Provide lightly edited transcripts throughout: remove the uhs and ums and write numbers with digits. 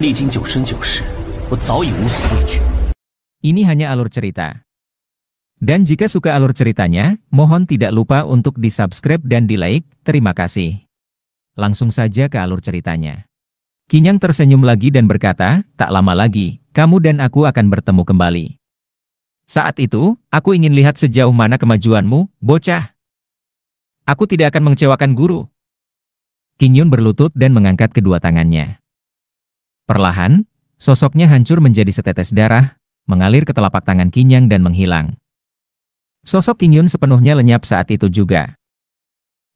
历经九生九世，我早已无所畏惧。 Ini hanya alur cerita. Dan jika suka alur ceritanya, mohon tidak lupa untuk di-subscribe dan di-like, terima kasih. Langsung saja ke alur ceritanya. Kinyang tersenyum lagi dan berkata, tak lama lagi, kamu dan aku akan bertemu kembali. Saat itu, aku ingin lihat sejauh mana kemajuanmu, bocah. Aku tidak akan mengecewakan guru. Kinyun berlutut dan mengangkat kedua tangannya. Perlahan, sosoknya hancur menjadi setetes darah, mengalir ke telapak tangan Kinyang dan menghilang. Sosok Kinyun sepenuhnya lenyap saat itu juga.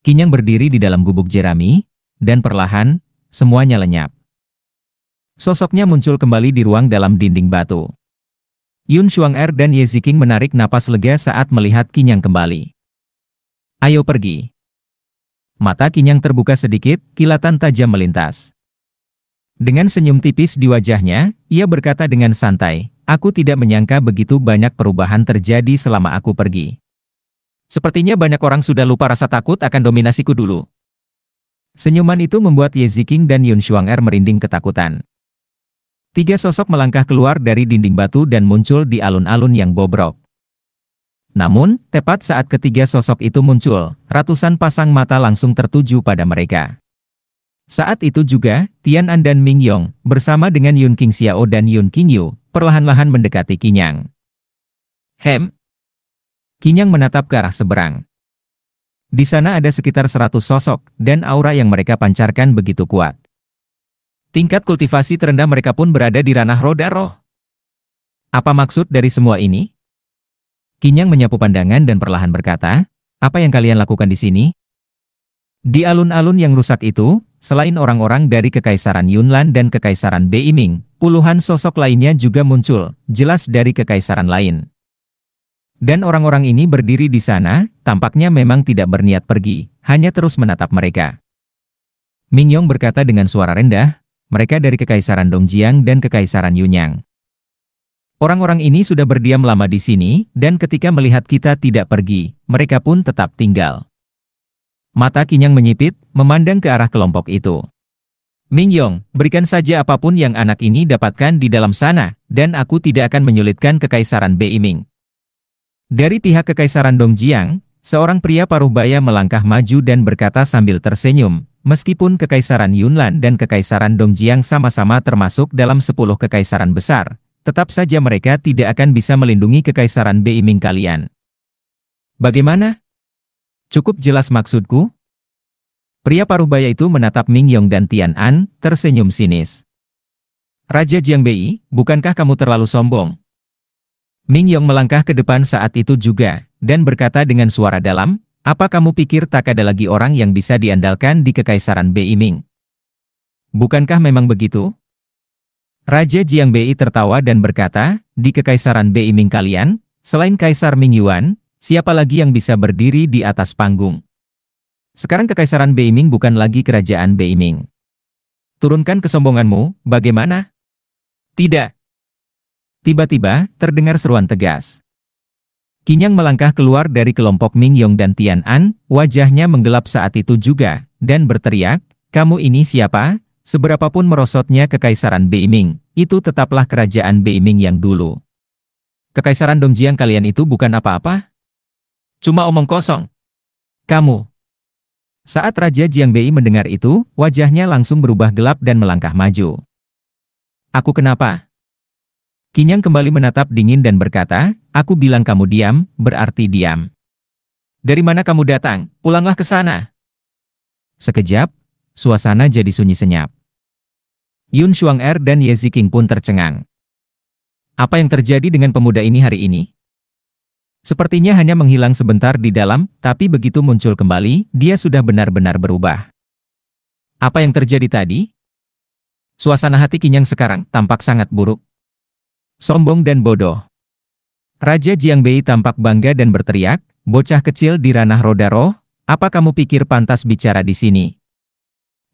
Kinyang berdiri di dalam gubuk jerami, dan perlahan, semuanya lenyap. Sosoknya muncul kembali di ruang dalam dinding batu. Yun Xuanger dan Ye Ziqing menarik napas lega saat melihat Kinyang kembali. Ayo pergi. Mata Kinyang terbuka sedikit, kilatan tajam melintas. Dengan senyum tipis di wajahnya, ia berkata dengan santai, aku tidak menyangka begitu banyak perubahan terjadi selama aku pergi. Sepertinya banyak orang sudah lupa rasa takut akan dominasiku dulu. Senyuman itu membuat Ye Ziqing dan Yun Xuanger merinding ketakutan. Tiga sosok melangkah keluar dari dinding batu dan muncul di alun-alun yang bobrok. Namun, tepat saat ketiga sosok itu muncul, ratusan pasang mata langsung tertuju pada mereka. Saat itu juga, Tian An dan Ming Yong, bersama dengan Yun King Xiao dan Yun Qingyu, perlahan-lahan mendekati Kinyang. Kinyang menatap ke arah seberang. Di sana ada sekitar 100 sosok, dan aura yang mereka pancarkan begitu kuat. Tingkat kultivasi terendah mereka pun berada di ranah roda roh. Apa maksud dari semua ini? Kinyang menyapu pandangan dan perlahan berkata, apa yang kalian lakukan di sini? Di alun-alun yang rusak itu, selain orang-orang dari Kekaisaran Yunlan dan Kekaisaran Beiming, puluhan sosok lainnya juga muncul, jelas dari kekaisaran lain. Dan orang-orang ini berdiri di sana, tampaknya memang tidak berniat pergi, hanya terus menatap mereka. Ming Yong berkata dengan suara rendah, mereka dari Kekaisaran Dongjiang dan Kekaisaran Yunyang. Orang-orang ini sudah berdiam lama di sini, dan ketika melihat kita tidak pergi, mereka pun tetap tinggal. Mata Kinyang menyipit, memandang ke arah kelompok itu. Ming Yong, berikan saja apapun yang anak ini dapatkan di dalam sana, dan aku tidak akan menyulitkan Kekaisaran Beiming. Dari pihak Kekaisaran Dongjiang, seorang pria paruh-baya melangkah maju dan berkata sambil tersenyum, meskipun Kekaisaran Yunlan dan Kekaisaran Dongjiang sama-sama termasuk dalam 10 kekaisaran besar, tetap saja mereka tidak akan bisa melindungi Kekaisaran Beiming kalian. Bagaimana? Cukup jelas maksudku? Pria paruhbaya itu menatap Ming Yong dan Tian An, tersenyum sinis. Raja Jiangbei, bukankah kamu terlalu sombong? Ming Yong melangkah ke depan saat itu juga, dan berkata dengan suara dalam, apa kamu pikir tak ada lagi orang yang bisa diandalkan di Kekaisaran Beiming? Bukankah memang begitu? Raja Jiangbei tertawa dan berkata, di Kekaisaran Beiming kalian, selain Kaisar Ming Yuan, siapa lagi yang bisa berdiri di atas panggung? Sekarang Kekaisaran Beiming bukan lagi Kerajaan Beiming. Turunkan kesombonganmu, bagaimana? Tidak. Tiba-tiba, terdengar seruan tegas. Kinyang melangkah keluar dari kelompok Ming Yong dan Tian An, wajahnya menggelap saat itu juga, dan berteriak, kamu ini siapa? Seberapapun merosotnya Kekaisaran Beiming, itu tetaplah Kerajaan Beiming yang dulu. Kekaisaran Dongjiang kalian itu bukan apa-apa? Cuma omong kosong. Kamu. Saat Raja Jiangbei mendengar itu, wajahnya langsung berubah gelap dan melangkah maju. Aku kenapa? Kinyang kembali menatap dingin dan berkata, aku bilang kamu diam, berarti diam. Dari mana kamu datang? Pulanglah ke sana. Sekejap, suasana jadi sunyi senyap. Yun Xuanger dan Ye Ziqing pun tercengang. Apa yang terjadi dengan pemuda ini hari ini? Sepertinya hanya menghilang sebentar di dalam, tapi begitu muncul kembali, dia sudah benar-benar berubah. Apa yang terjadi tadi? Suasana hati Kinyang sekarang tampak sangat buruk. Sombong dan bodoh. Raja Jiangbei tampak bangga dan berteriak, bocah kecil di ranah roda roh, apa kamu pikir pantas bicara di sini?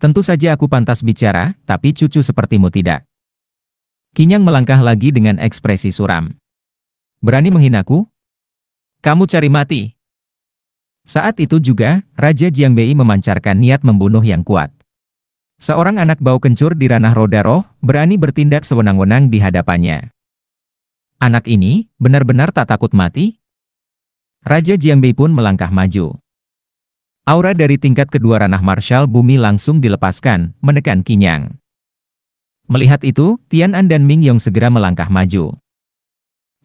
Tentu saja aku pantas bicara, tapi cucu sepertimu tidak. Kinyang melangkah lagi dengan ekspresi suram. Berani menghinaku? Kamu cari mati. Saat itu juga, Raja Jiangbei memancarkan niat membunuh yang kuat. Seorang anak bau kencur di ranah roda roh berani bertindak sewenang-wenang di hadapannya. Anak ini benar-benar tak takut mati? Raja Jiangbei pun melangkah maju. Aura dari tingkat kedua ranah marshal bumi langsung dilepaskan, menekan Qinyang. Melihat itu, Tian An dan Ming Yong segera melangkah maju.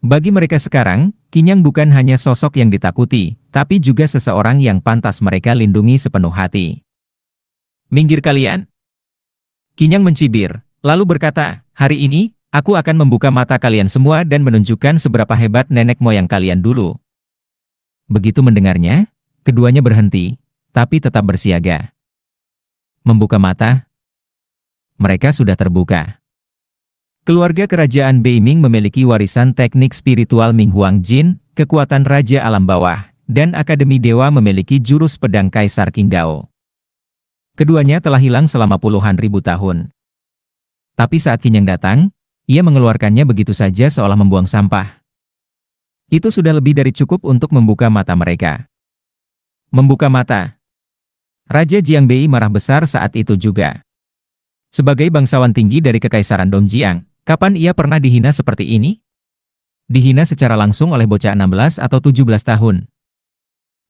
Bagi mereka sekarang, Qinyang bukan hanya sosok yang ditakuti, tapi juga seseorang yang pantas mereka lindungi sepenuh hati. Minggir kalian! Qinyang mencibir, lalu berkata, hari ini, aku akan membuka mata kalian semua dan menunjukkan seberapa hebat nenek moyang kalian dulu. Begitu mendengarnya, keduanya berhenti, tapi tetap bersiaga. Membuka mata, mereka sudah terbuka. Keluarga kerajaan Beiming memiliki warisan teknik spiritual Ming Huang Jin, kekuatan raja alam bawah, dan Akademi Dewa memiliki jurus pedang Kaisar Qingdao. Keduanya telah hilang selama puluhan ribu tahun. Tapi saat Qinyang datang, ia mengeluarkannya begitu saja seolah membuang sampah. Itu sudah lebih dari cukup untuk membuka mata mereka. Membuka mata. Raja Jiangbei marah besar saat itu juga. Sebagai bangsawan tinggi dari Kekaisaran Dongjiang, kapan ia pernah dihina seperti ini? Dihina secara langsung oleh bocah 16 atau 17 tahun.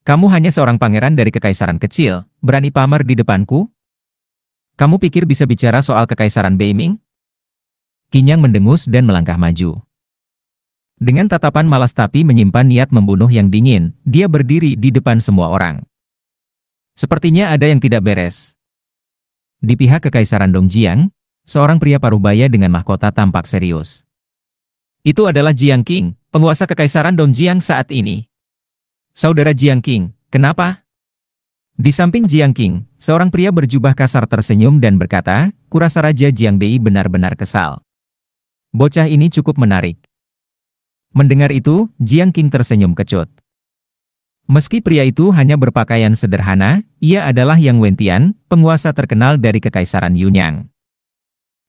Kamu hanya seorang pangeran dari kekaisaran kecil, berani pamer di depanku? Kamu pikir bisa bicara soal Kekaisaran Beiming? Qinyang mendengus dan melangkah maju. Dengan tatapan malas tapi menyimpan niat membunuh yang dingin, dia berdiri di depan semua orang. Sepertinya ada yang tidak beres. Di pihak Kekaisaran Dongjiang, seorang pria parubaya dengan mahkota tampak serius. Itu adalah Jiang Qing, penguasa Kekaisaran Dongjiang saat ini. Saudara Jiang Qing, kenapa? Di samping Jiang Qing, seorang pria berjubah kasar tersenyum dan berkata, kurasa Raja Jiangbei benar-benar kesal. Bocah ini cukup menarik. Mendengar itu, Jiang Qing tersenyum kecut. Meski pria itu hanya berpakaian sederhana, ia adalah Yang Wentian, penguasa terkenal dari Kekaisaran Yunyang.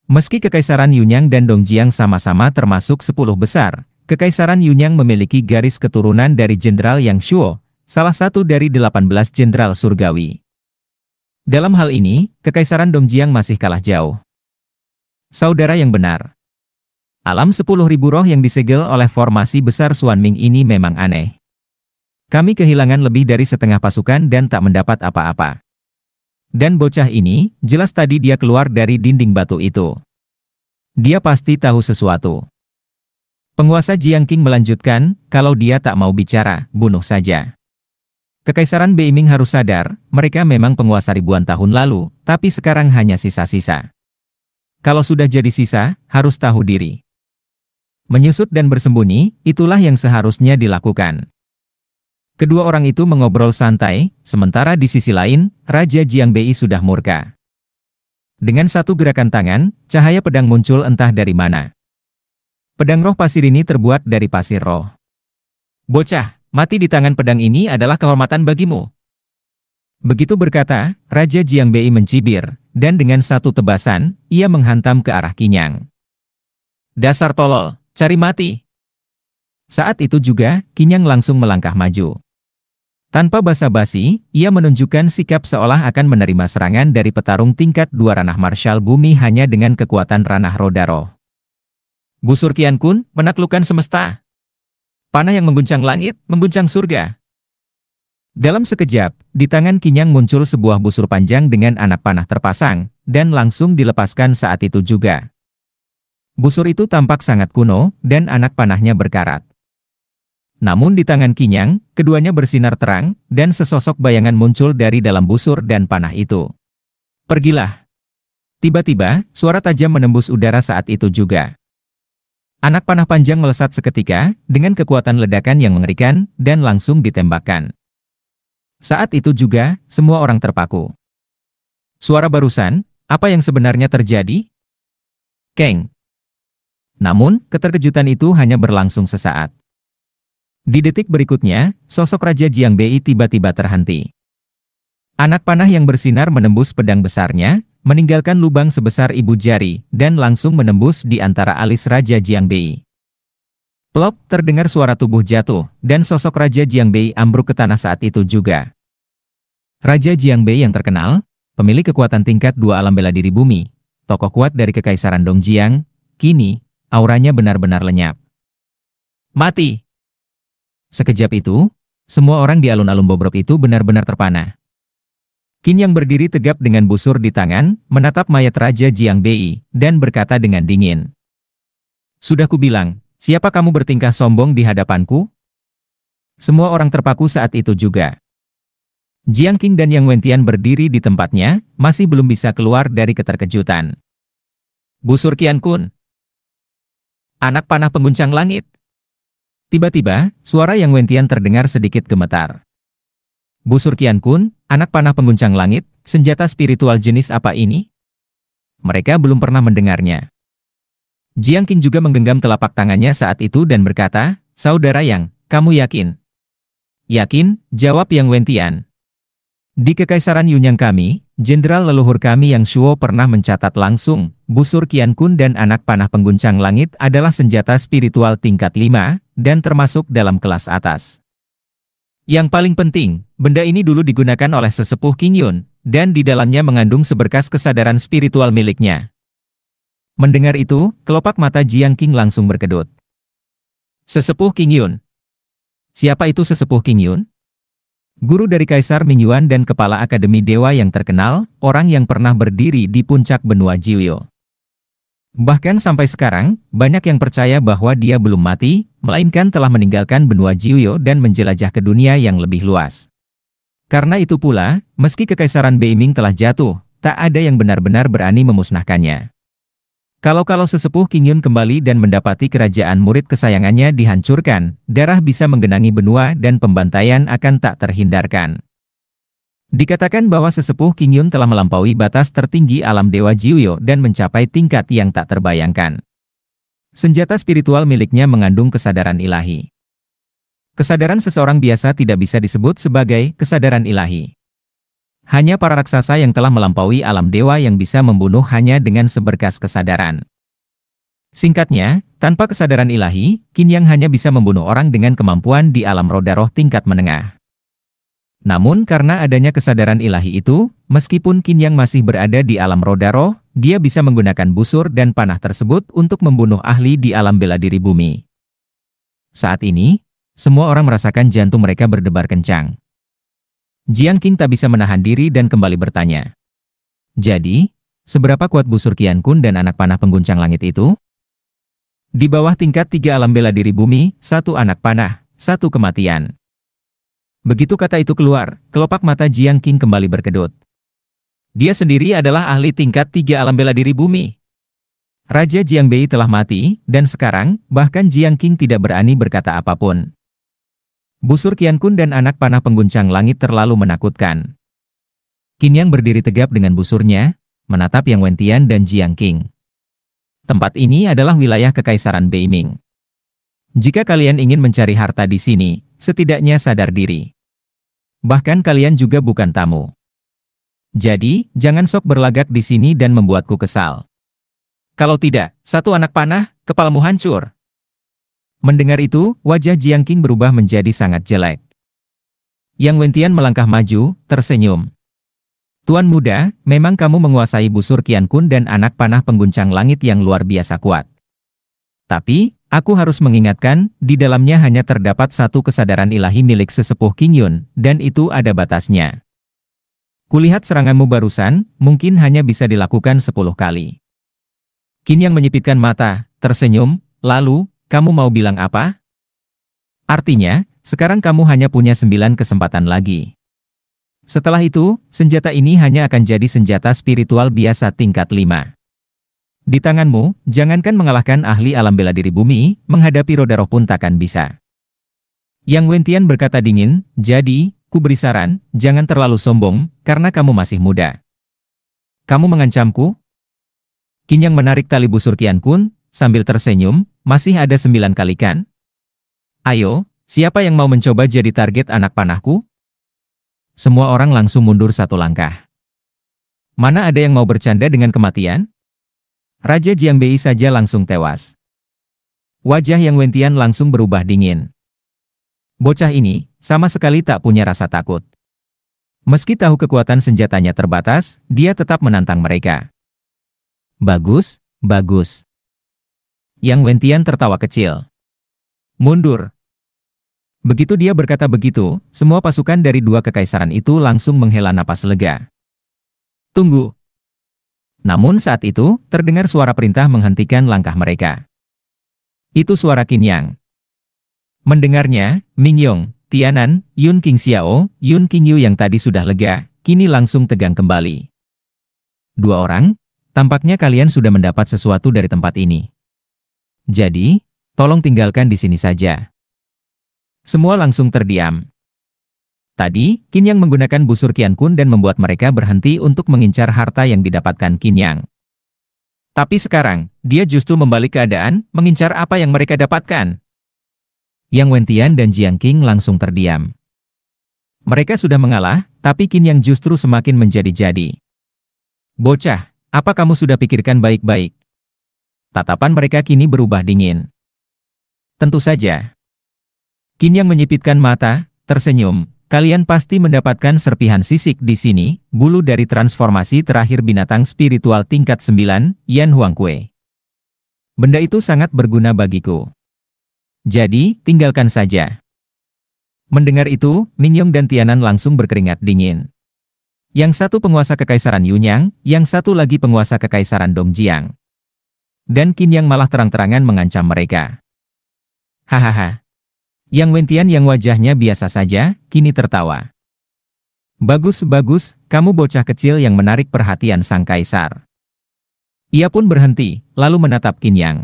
Meski Kekaisaran Yunyang dan Dongjiang sama-sama termasuk 10 besar, Kekaisaran Yunyang memiliki garis keturunan dari Jenderal Yang Shuo, salah satu dari 18 jenderal surgawi. Dalam hal ini, Kekaisaran Dongjiang masih kalah jauh. Saudara yang benar. Alam 10.000 roh yang disegel oleh formasi besar Xuanming ini memang aneh. Kami kehilangan lebih dari setengah pasukan dan tak mendapat apa-apa. Dan bocah ini, jelas tadi dia keluar dari dinding batu itu. Dia pasti tahu sesuatu. Penguasa Jiang Qing melanjutkan, kalau dia tak mau bicara, bunuh saja. Kekaisaran Beiming harus sadar, mereka memang penguasa ribuan tahun lalu, tapi sekarang hanya sisa-sisa. Kalau sudah jadi sisa, harus tahu diri. Menyusut dan bersembunyi, itulah yang seharusnya dilakukan. Kedua orang itu mengobrol santai, sementara di sisi lain, Raja Jiangbei sudah murka. Dengan satu gerakan tangan, cahaya pedang muncul entah dari mana. Pedang roh pasir ini terbuat dari pasir roh. Bocah, mati di tangan pedang ini adalah kehormatan bagimu. Begitu berkata, Raja Jiangbei mencibir, dan dengan satu tebasan, ia menghantam ke arah Qinyang. Dasar tolol, cari mati. Saat itu juga, Qinyang langsung melangkah maju. Tanpa basa-basi, ia menunjukkan sikap seolah akan menerima serangan dari petarung tingkat 2 ranah marshal bumi hanya dengan kekuatan ranah roda roh. Busur Qian Kun, menaklukkan semesta. Panah yang mengguncang langit, mengguncang surga. Dalam sekejap, di tangan Qinyang muncul sebuah busur panjang dengan anak panah terpasang, dan langsung dilepaskan saat itu juga. Busur itu tampak sangat kuno, dan anak panahnya berkarat. Namun di tangan Qinyang, keduanya bersinar terang, dan sesosok bayangan muncul dari dalam busur dan panah itu. Pergilah. Tiba-tiba, suara tajam menembus udara saat itu juga. Anak panah panjang melesat seketika, dengan kekuatan ledakan yang mengerikan, dan langsung ditembakkan. Saat itu juga, semua orang terpaku. Suara barusan, apa yang sebenarnya terjadi? Keng. Namun, keterkejutan itu hanya berlangsung sesaat. Di detik berikutnya, sosok Raja Jiangbei tiba-tiba terhenti. Anak panah yang bersinar menembus pedang besarnya, meninggalkan lubang sebesar ibu jari, dan langsung menembus di antara alis Raja Jiangbei. Plop, terdengar suara tubuh jatuh, dan sosok Raja Jiangbei ambruk ke tanah saat itu juga. Raja Jiangbei yang terkenal, pemilik kekuatan tingkat 2 alam bela diri bumi, tokoh kuat dari Kekaisaran Dongjiang, kini, auranya benar-benar lenyap. Mati! Sekejap itu, semua orang di alun-alun bobrok itu benar-benar terpana. Qin yang berdiri tegap dengan busur di tangan, menatap mayat Raja Jiang Bei, dan berkata dengan dingin. Sudah kubilang, siapa kamu bertingkah sombong di hadapanku? Semua orang terpaku saat itu juga. Jiang Qing dan Yang Wentian berdiri di tempatnya, masih belum bisa keluar dari keterkejutan. Busur Qian Kun. Anak panah pengguncang langit. Tiba-tiba, suara Yang Wentian terdengar sedikit gemetar. Busur Qian Kun, anak panah pengguncang langit, senjata spiritual jenis apa ini? Mereka belum pernah mendengarnya. Jiang Qing juga menggenggam telapak tangannya saat itu dan berkata, Saudara Yang, kamu yakin? Yakin, jawab Yang Wentian. Di Kekaisaran Yunyang kami, jenderal leluhur kami Yang Shuo pernah mencatat langsung, busur Qian Kun dan anak panah pengguncang langit adalah senjata spiritual tingkat 5, dan termasuk dalam kelas atas. Yang paling penting, benda ini dulu digunakan oleh sesepuh Qing Yun, dan di dalamnya mengandung seberkas kesadaran spiritual miliknya. Mendengar itu, kelopak mata Jiang Qing langsung berkedut. Sesepuh Qing Yun. Siapa itu sesepuh Qing Yun? Guru dari Kaisar Mingyuan dan kepala Akademi Dewa yang terkenal, orang yang pernah berdiri di puncak benua Jiuyo. Bahkan sampai sekarang, banyak yang percaya bahwa dia belum mati, melainkan telah meninggalkan benua Jiuyo dan menjelajah ke dunia yang lebih luas. Karena itu pula, meski Kekaisaran Beiming telah jatuh, tak ada yang benar-benar berani memusnahkannya. Kalau sesepuh Qing Yun kembali dan mendapati kerajaan murid kesayangannya dihancurkan, darah bisa menggenangi benua dan pembantaian akan tak terhindarkan. Dikatakan bahwa sesepuh Qing Yun telah melampaui batas tertinggi alam Dewa Jiuyo dan mencapai tingkat yang tak terbayangkan. Senjata spiritual miliknya mengandung kesadaran ilahi. Kesadaran seseorang biasa tidak bisa disebut sebagai kesadaran ilahi. Hanya para raksasa yang telah melampaui alam dewa yang bisa membunuh hanya dengan seberkas kesadaran. Singkatnya, tanpa kesadaran ilahi, Qin Yang hanya bisa membunuh orang dengan kemampuan di alam roda roh tingkat menengah. Namun karena adanya kesadaran ilahi itu, meskipun Qin Yang masih berada di alam roda roh, dia bisa menggunakan busur dan panah tersebut untuk membunuh ahli di alam bela diri bumi. Saat ini, semua orang merasakan jantung mereka berdebar kencang. Jiang Qing tak bisa menahan diri dan kembali bertanya. Jadi, seberapa kuat busur Qian Kun dan anak panah pengguncang langit itu? Di bawah tingkat 3 alam bela diri bumi, 1 anak panah, 1 kematian. Begitu kata itu keluar, kelopak mata Jiang Qing kembali berkedut. Dia sendiri adalah ahli tingkat 3 alam bela diri bumi. Raja Jiang Bei telah mati, dan sekarang, bahkan Jiang Qing tidak berani berkata apapun. Busur Qian Kun dan anak panah pengguncang langit terlalu menakutkan. Qin Yang berdiri tegap dengan busurnya, menatap Yang Wentian dan Jiang Qing. Tempat ini adalah wilayah Kekaisaran Beiming. Jika kalian ingin mencari harta di sini, setidaknya sadar diri. Bahkan kalian juga bukan tamu. Jadi, jangan sok berlagak di sini dan membuatku kesal. Kalau tidak, 1 anak panah, kepalamu hancur. Mendengar itu, wajah Jiang Qing berubah menjadi sangat jelek. Yang Wentian melangkah maju, tersenyum. Tuan muda, memang kamu menguasai busur Qian Kun dan anak panah pengguncang langit yang luar biasa kuat. Tapi, aku harus mengingatkan, di dalamnya hanya terdapat 1 kesadaran ilahi milik sesepuh Qing Yun, dan itu ada batasnya. Kulihat seranganmu barusan, mungkin hanya bisa dilakukan 10 kali. Qin Yang menyipitkan mata, tersenyum, lalu, kamu mau bilang apa? Artinya, sekarang kamu hanya punya 9 kesempatan lagi. Setelah itu, senjata ini hanya akan jadi senjata spiritual biasa tingkat 5. Di tanganmu, jangankan mengalahkan ahli alam bela diri bumi, menghadapi roda roh pun takkan bisa. Yang Wentian berkata dingin, jadi, ku beri saran, jangan terlalu sombong, karena kamu masih muda. Kamu mengancamku? Qin Yang menarik tali busur Qian Kun, sambil tersenyum, masih ada 9 kali kan? Ayo, siapa yang mau mencoba jadi target anak panahku? Semua orang langsung mundur 1 langkah. Mana ada yang mau bercanda dengan kematian? Raja Jiang Bei saja langsung tewas. Wajah Yang Wentian langsung berubah dingin. Bocah ini, sama sekali tak punya rasa takut. Meski tahu kekuatan senjatanya terbatas, dia tetap menantang mereka. Bagus, bagus. Yang Wentian tertawa kecil. Mundur. Begitu dia berkata begitu, semua pasukan dari dua kekaisaran itu langsung menghela napas lega. Tunggu. Namun saat itu, terdengar suara perintah menghentikan langkah mereka. Itu suara Qin Yang. Mendengarnya, Ming Yong, Tianan, Yun King Xiao, Yun King Yu yang tadi sudah lega, kini langsung tegang kembali. Dua orang, tampaknya kalian sudah mendapat sesuatu dari tempat ini. Jadi, tolong tinggalkan di sini saja. Semua langsung terdiam. Tadi, Qin Yang menggunakan busur Qian Kun dan membuat mereka berhenti untuk mengincar harta yang didapatkan Qin Yang. Tapi sekarang, dia justru membalik keadaan, mengincar apa yang mereka dapatkan. Yang Wentian dan Jiang Qing langsung terdiam. Mereka sudah mengalah, tapi Qin Yang justru semakin menjadi-jadi. Bocah, apa kamu sudah pikirkan baik-baik? Tatapan mereka kini berubah dingin. Tentu saja. Qin Yang menyipitkan mata, tersenyum. Kalian pasti mendapatkan serpihan sisik di sini, bulu dari transformasi terakhir binatang spiritual tingkat 9, Yan Huangkue. Benda itu sangat berguna bagiku. Jadi, tinggalkan saja. Mendengar itu, Ming Yong dan Tianan langsung berkeringat dingin. Yang satu penguasa kekaisaran Yunyang, yang satu lagi penguasa kekaisaran Dongjiang. Dan Qin Yang malah terang-terangan mengancam mereka. Hahaha. Yang Wentian yang wajahnya biasa saja, kini tertawa. Bagus-bagus, kamu bocah kecil yang menarik perhatian sang kaisar. Ia pun berhenti, lalu menatap Qin Yang.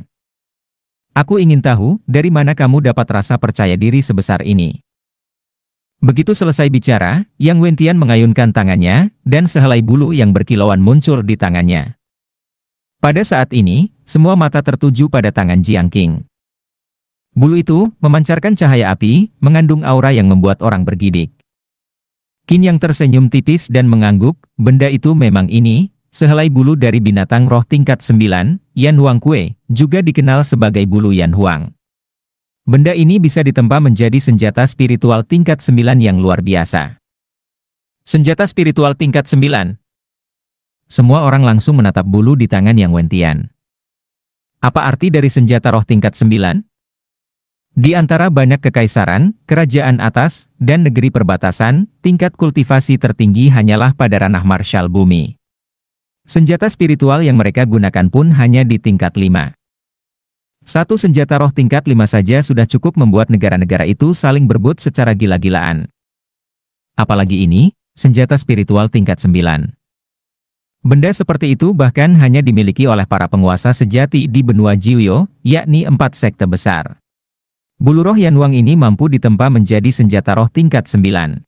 Aku ingin tahu, dari mana kamu dapat rasa percaya diri sebesar ini. Begitu selesai bicara, Yang Wentian mengayunkan tangannya, dan sehelai bulu yang berkilauan muncul di tangannya. Pada saat ini, semua mata tertuju pada tangan Jiang Qing. Bulu itu memancarkan cahaya api, mengandung aura yang membuat orang bergidik. Qin Yang tersenyum tipis dan mengangguk, benda itu memang ini, sehelai bulu dari binatang roh tingkat 9, Yan Huangkue, juga dikenal sebagai bulu Yan Huang. Benda ini bisa ditempa menjadi senjata spiritual tingkat 9 yang luar biasa. Senjata spiritual tingkat 9. Semua orang langsung menatap bulu di tangan Yang Wentian. Apa arti dari senjata roh tingkat 9? Di antara banyak kekaisaran, kerajaan atas, dan negeri perbatasan, tingkat kultivasi tertinggi hanyalah pada ranah marshal bumi. Senjata spiritual yang mereka gunakan pun hanya di tingkat 5. Satu senjata roh tingkat 5 saja sudah cukup membuat negara-negara itu saling berebut secara gila-gilaan. Apalagi ini, senjata spiritual tingkat 9. Benda seperti itu bahkan hanya dimiliki oleh para penguasa sejati di benua Jiuyo, yakni 4 sekte besar. Bulu roh Yan Huang ini mampu ditempa menjadi senjata roh tingkat 9.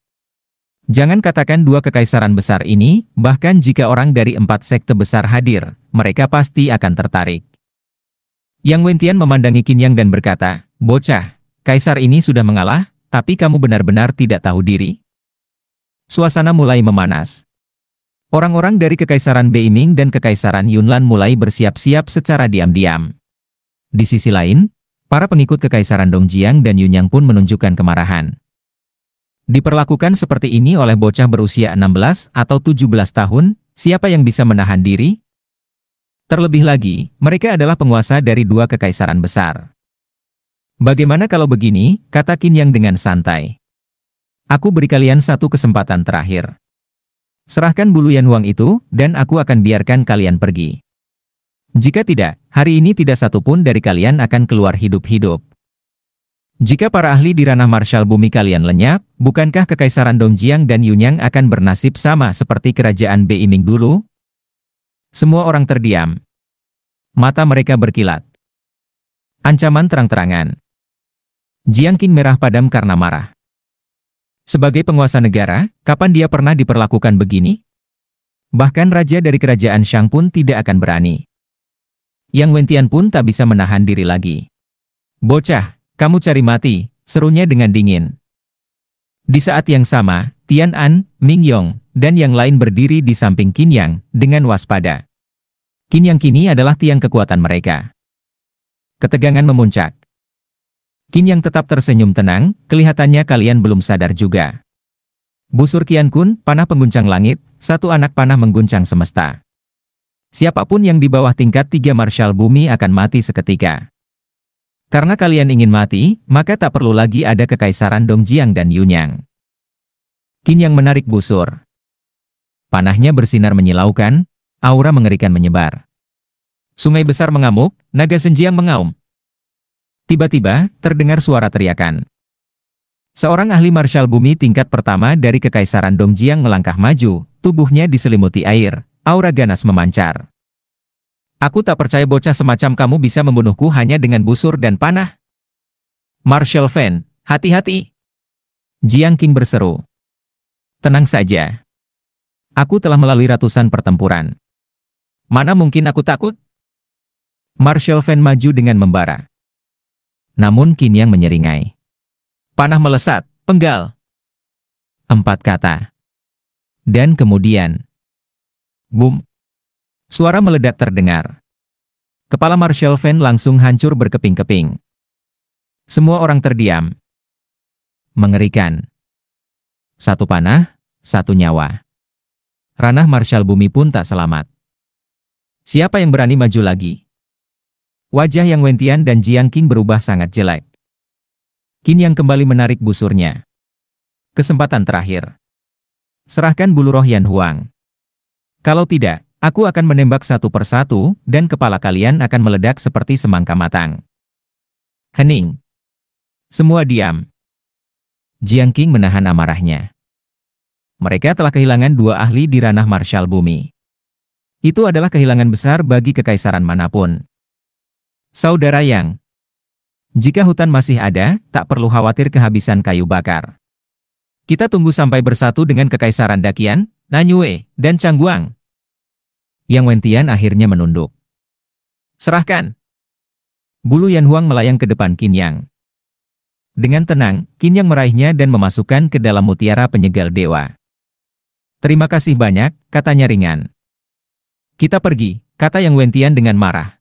Jangan katakan dua kekaisaran besar ini, bahkan jika orang dari 4 sekte besar hadir, mereka pasti akan tertarik. Yang Wentian memandangi Qin Yang dan berkata, bocah, kaisar ini sudah mengalah, tapi kamu benar-benar tidak tahu diri. Suasana mulai memanas. Orang-orang dari kekaisaran Beiming dan kekaisaran Yunlan mulai bersiap-siap secara diam-diam. Di sisi lain, para pengikut kekaisaran Dongjiang dan Yunyang pun menunjukkan kemarahan. Diperlakukan seperti ini oleh bocah berusia 16 atau 17 tahun, siapa yang bisa menahan diri? Terlebih lagi, mereka adalah penguasa dari dua kekaisaran besar. Bagaimana kalau begini, kata Qin Yang dengan santai. Aku beri kalian satu kesempatan terakhir. Serahkan bulu Yan Huang itu, dan aku akan biarkan kalian pergi. Jika tidak, hari ini tidak satu pun dari kalian akan keluar hidup-hidup. Jika para ahli di ranah marshal bumi kalian lenyap, bukankah kekaisaran Dongjiang dan Yunyang akan bernasib sama seperti kerajaan Beiming dulu? Semua orang terdiam. Mata mereka berkilat. Ancaman terang-terangan. Jiang Qing merah padam karena marah. Sebagai penguasa negara, kapan dia pernah diperlakukan begini? Bahkan raja dari kerajaan Shang pun tidak akan berani. Yang Wentian pun tak bisa menahan diri lagi. Bocah, kamu cari mati, serunya dengan dingin. Di saat yang sama, Tian An, Ming Yong, dan yang lain berdiri di samping Qin Yang, dengan waspada. Qin Yang kini adalah tiang kekuatan mereka. Ketegangan memuncak. Qin Yang tetap tersenyum tenang, kelihatannya kalian belum sadar juga. Busur Qian Kun, panah pengguncang langit, satu anak panah mengguncang semesta. Siapapun yang di bawah tingkat 3 marshal bumi akan mati seketika. Karena kalian ingin mati, maka tak perlu lagi ada kekaisaran Dongjiang dan Yunyang. Qin yang menarik busur. Panahnya bersinar menyilaukan, aura mengerikan menyebar. Sungai besar mengamuk, naga Senjiang mengaum. Tiba-tiba, terdengar suara teriakan. Seorang ahli marshal bumi tingkat pertama dari kekaisaran Dongjiang melangkah maju, tubuhnya diselimuti air, aura ganas memancar. Aku tak percaya bocah semacam kamu bisa membunuhku hanya dengan busur dan panah. Marshal Fan, hati-hati. Jiang Qing berseru. Tenang saja. Aku telah melalui ratusan pertempuran. Mana mungkin aku takut? Marshal Fan maju dengan membara. Namun Qin yang menyeringai. Panah melesat, penggal. 4 kata. Dan kemudian. Boom. Suara meledak terdengar. Kepala Marshal Fan langsung hancur berkeping-keping. Semua orang terdiam. Mengerikan. Satu panah, satu nyawa. Ranah Marshal Bumi pun tak selamat. Siapa yang berani maju lagi? Wajah Yang Wentian dan Jiang Qing berubah sangat jelek. Qin yang kembali menarik busurnya. Kesempatan terakhir. Serahkan bulu roh Yan Huang. Kalau tidak, aku akan menembak satu persatu, dan kepala kalian akan meledak seperti semangka matang. Hening. Semua diam. Jiang Qing menahan amarahnya. Mereka telah kehilangan 2 ahli di ranah marshal bumi. Itu adalah kehilangan besar bagi kekaisaran manapun. Saudara Yang, jika hutan masih ada, tak perlu khawatir kehabisan kayu bakar. Kita tunggu sampai bersatu dengan kekaisaran Daqian, Nanyue, dan Changguang. Yang Wentian akhirnya menunduk. Serahkan. Bulu Yan Huang melayang ke depan Qin Yang. Dengan tenang, Qin Yang meraihnya dan memasukkan ke dalam mutiara penyegal dewa. Terima kasih banyak, katanya ringan. Kita pergi, kata Yang Wentian dengan marah.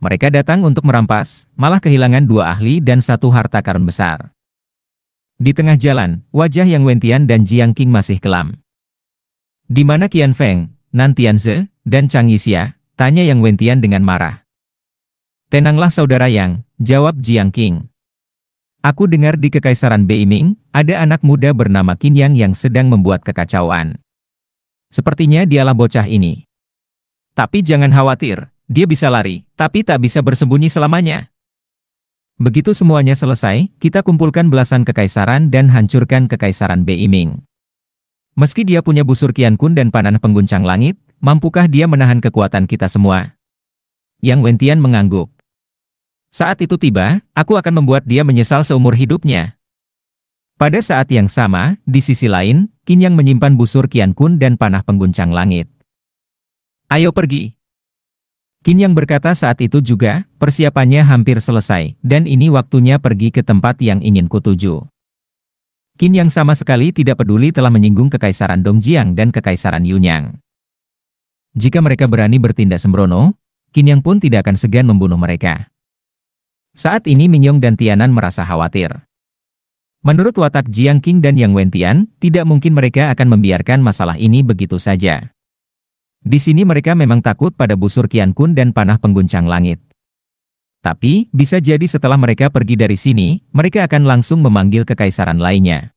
Mereka datang untuk merampas, malah kehilangan 2 ahli dan 1 harta karun besar. Di tengah jalan, wajah Yang Wentian dan Jiang Qing masih kelam. Di mana Qian Feng, Nan Tianze, dan Chang Yixia? Tanya Yang Wentian dengan marah. Tenanglah saudara Yang, jawab Jiang Qing. Aku dengar di Kekaisaran Beiming, ada anak muda bernama Qin Yang yang sedang membuat kekacauan. Sepertinya dialah bocah ini. Tapi jangan khawatir. Dia bisa lari, tapi tak bisa bersembunyi selamanya. Begitu semuanya selesai, kita kumpulkan belasan kekaisaran dan hancurkan Kekaisaran Beiming. Meski dia punya busur Qian Kun dan panah pengguncang langit, mampukah dia menahan kekuatan kita semua? Yang Wentian mengangguk. Saat itu tiba, aku akan membuat dia menyesal seumur hidupnya. Pada saat yang sama, di sisi lain, Qin Yang menyimpan busur Qian Kun dan panah pengguncang langit. Ayo pergi. Qin Yang berkata saat itu juga, persiapannya hampir selesai, dan ini waktunya pergi ke tempat yang ingin kutuju. Qin Yang sama sekali tidak peduli telah menyinggung Kekaisaran Dongjiang dan Kekaisaran Yunyang. Jika mereka berani bertindak sembrono, Qin Yang pun tidak akan segan membunuh mereka. Saat ini Mingyong dan Tianan merasa khawatir. Menurut watak Jiang Qing dan Yang Wentian, tidak mungkin mereka akan membiarkan masalah ini begitu saja. Di sini mereka memang takut pada busur Qian Kun dan panah pengguncang langit. Tapi, bisa jadi setelah mereka pergi dari sini, mereka akan langsung memanggil kekaisaran lainnya.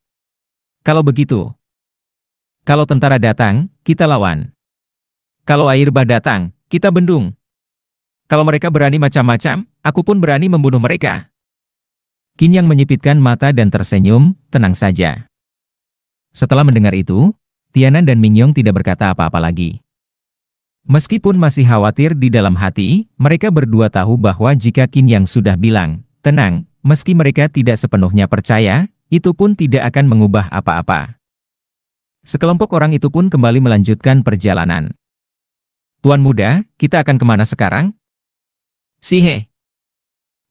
Kalau begitu, kalau tentara datang, kita lawan. Kalau air bah datang, kita bendung. Kalau mereka berani macam-macam, aku pun berani membunuh mereka. Qin Yang menyipitkan mata dan tersenyum, tenang saja. Setelah mendengar itu, Tianan dan Mingyong tidak berkata apa-apa lagi. Meskipun masih khawatir di dalam hati, mereka berdua tahu bahwa jika Qin Yang sudah bilang, tenang, meski mereka tidak sepenuhnya percaya, itu pun tidak akan mengubah apa-apa. Sekelompok orang itu pun kembali melanjutkan perjalanan. Tuan muda, kita akan kemana sekarang? Sihe.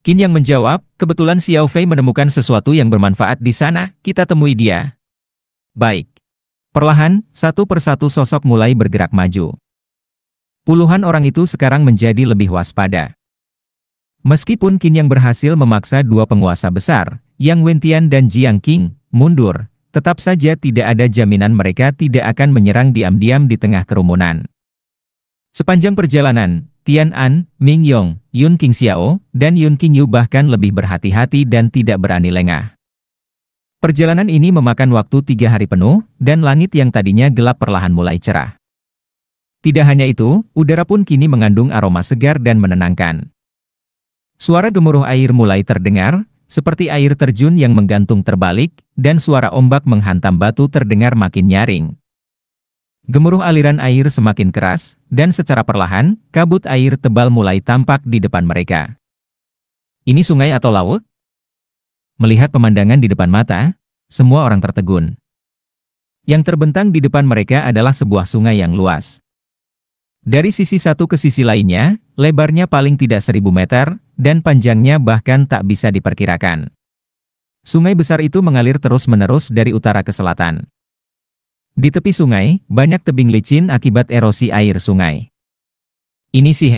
Qin Yang menjawab, kebetulan Xiao Fei menemukan sesuatu yang bermanfaat di sana, kita temui dia. Baik. Perlahan, satu persatu sosok mulai bergerak maju. Puluhan orang itu sekarang menjadi lebih waspada. Meskipun Qin Yang berhasil memaksa 2 penguasa besar, Yang Wentian dan Jiang Qing, mundur, tetap saja tidak ada jaminan mereka tidak akan menyerang diam-diam di tengah kerumunan. Sepanjang perjalanan, Tian An, Ming Yong, Yun Qingxiao, dan Yun Qingyu bahkan lebih berhati-hati dan tidak berani lengah. Perjalanan ini memakan waktu 3 hari penuh, dan langit yang tadinya gelap perlahan mulai cerah. Tidak hanya itu, udara pun kini mengandung aroma segar dan menenangkan. Suara gemuruh air mulai terdengar, seperti air terjun yang menggantung terbalik, dan suara ombak menghantam batu terdengar makin nyaring. Gemuruh aliran air semakin keras, dan secara perlahan, kabut air tebal mulai tampak di depan mereka. Ini sungai atau laut? Melihat pemandangan di depan mata, semua orang tertegun. Yang terbentang di depan mereka adalah sebuah sungai yang luas. Dari sisi satu ke sisi lainnya, lebarnya paling tidak 1000 meter, dan panjangnya bahkan tak bisa diperkirakan. Sungai besar itu mengalir terus-menerus dari utara ke selatan. Di tepi sungai, banyak tebing licin akibat erosi air sungai. Ini sih.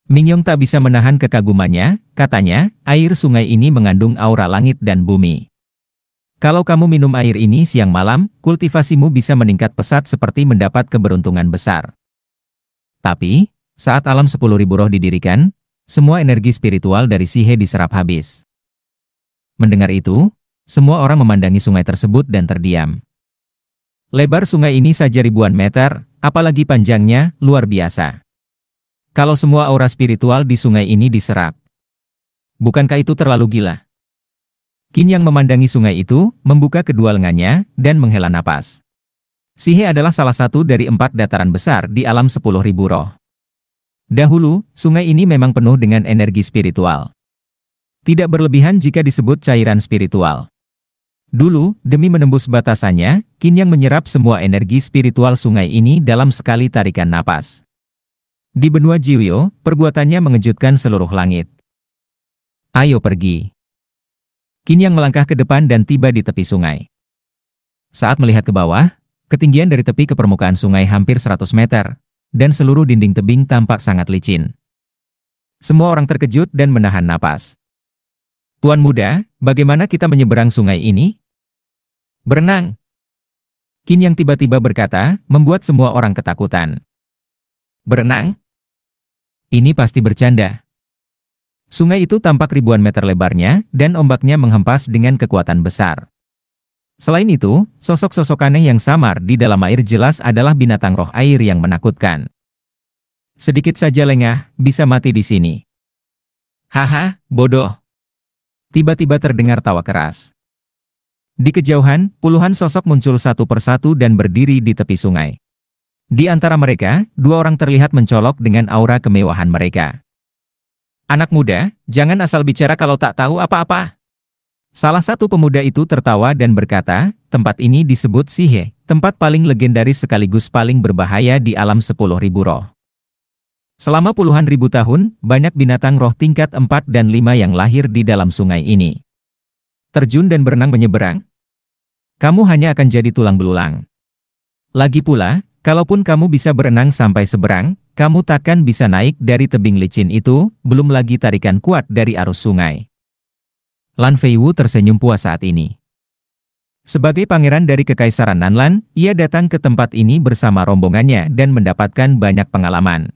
Ming Yong tak bisa menahan kekagumannya, katanya, air sungai ini mengandung aura langit dan bumi. Kalau kamu minum air ini siang malam, kultivasimu bisa meningkat pesat seperti mendapat keberuntungan besar. Tapi, saat alam 10.000 roh didirikan, semua energi spiritual dari Sihe diserap habis. Mendengar itu, semua orang memandangi sungai tersebut dan terdiam. Lebar sungai ini saja ribuan meter, apalagi panjangnya, luar biasa. Kalau semua aura spiritual di sungai ini diserap, bukankah itu terlalu gila? Qin yang memandangi sungai itu, membuka kedua lengannya, dan menghela napas. Sihe adalah salah satu dari 4 dataran besar di alam 10.000 roh. Dahulu, sungai ini memang penuh dengan energi spiritual. Tidak berlebihan jika disebut cairan spiritual. Dulu, demi menembus batasannya, Qin yang menyerap semua energi spiritual sungai ini dalam sekali tarikan napas. Di benua Jiwyo, perbuatannya mengejutkan seluruh langit. Ayo pergi. Qin yang melangkah ke depan dan tiba di tepi sungai. Saat melihat ke bawah, ketinggian dari tepi ke permukaan sungai hampir 100 meter, dan seluruh dinding tebing tampak sangat licin. Semua orang terkejut dan menahan napas. Tuan muda, bagaimana kita menyeberang sungai ini? Berenang. Qin yang tiba-tiba berkata, membuat semua orang ketakutan. Berenang? Ini pasti bercanda. Sungai itu tampak ribuan meter lebarnya, dan ombaknya menghempas dengan kekuatan besar. Selain itu, sosok-sosok aneh yang samar di dalam air jelas adalah binatang roh air yang menakutkan. Sedikit saja lengah, bisa mati di sini. Haha, bodoh. Tiba-tiba terdengar tawa keras. Di kejauhan, puluhan sosok muncul satu persatu dan berdiri di tepi sungai. Di antara mereka, 2 orang terlihat mencolok dengan aura kemewahan mereka. Anak muda, jangan asal bicara kalau tak tahu apa-apa. Salah satu pemuda itu tertawa dan berkata, tempat ini disebut Sihe, tempat paling legendaris sekaligus paling berbahaya di alam 10.000 roh. Selama puluhan ribu tahun, banyak binatang roh tingkat 4 dan 5 yang lahir di dalam sungai ini. Terjun dan berenang menyeberang? Kamu hanya akan jadi tulang belulang. Lagi pula, kalaupun kamu bisa berenang sampai seberang, kamu takkan bisa naik dari tebing licin itu, belum lagi tarikan kuat dari arus sungai. Lan Feiwu tersenyum puas saat ini. Sebagai pangeran dari Kekaisaran Nanlan, ia datang ke tempat ini bersama rombongannya dan mendapatkan banyak pengalaman.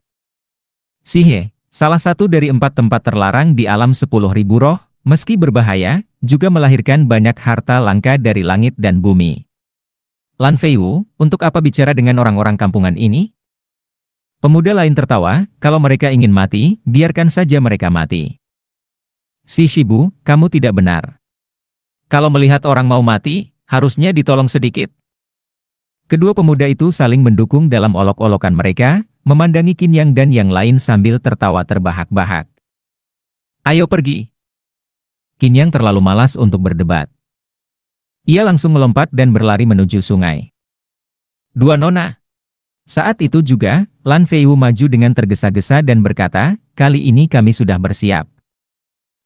Sihe, salah satu dari 4 tempat terlarang di alam 10.000 roh, meski berbahaya, juga melahirkan banyak harta langka dari langit dan bumi. Lan Feiwu, untuk apa bicara dengan orang-orang kampungan ini? Pemuda lain tertawa, kalau mereka ingin mati, biarkan saja mereka mati. Si Shibu, kamu tidak benar. Kalau melihat orang mau mati, harusnya ditolong sedikit. Kedua pemuda itu saling mendukung dalam olok-olokan mereka, memandangi Qin Yang dan yang lain sambil tertawa terbahak-bahak. Ayo pergi. Qin Yang terlalu malas untuk berdebat. Ia langsung melompat dan berlari menuju sungai. 2 nona. Saat itu juga, Lan Feiwu maju dengan tergesa-gesa dan berkata, kali ini kami sudah bersiap.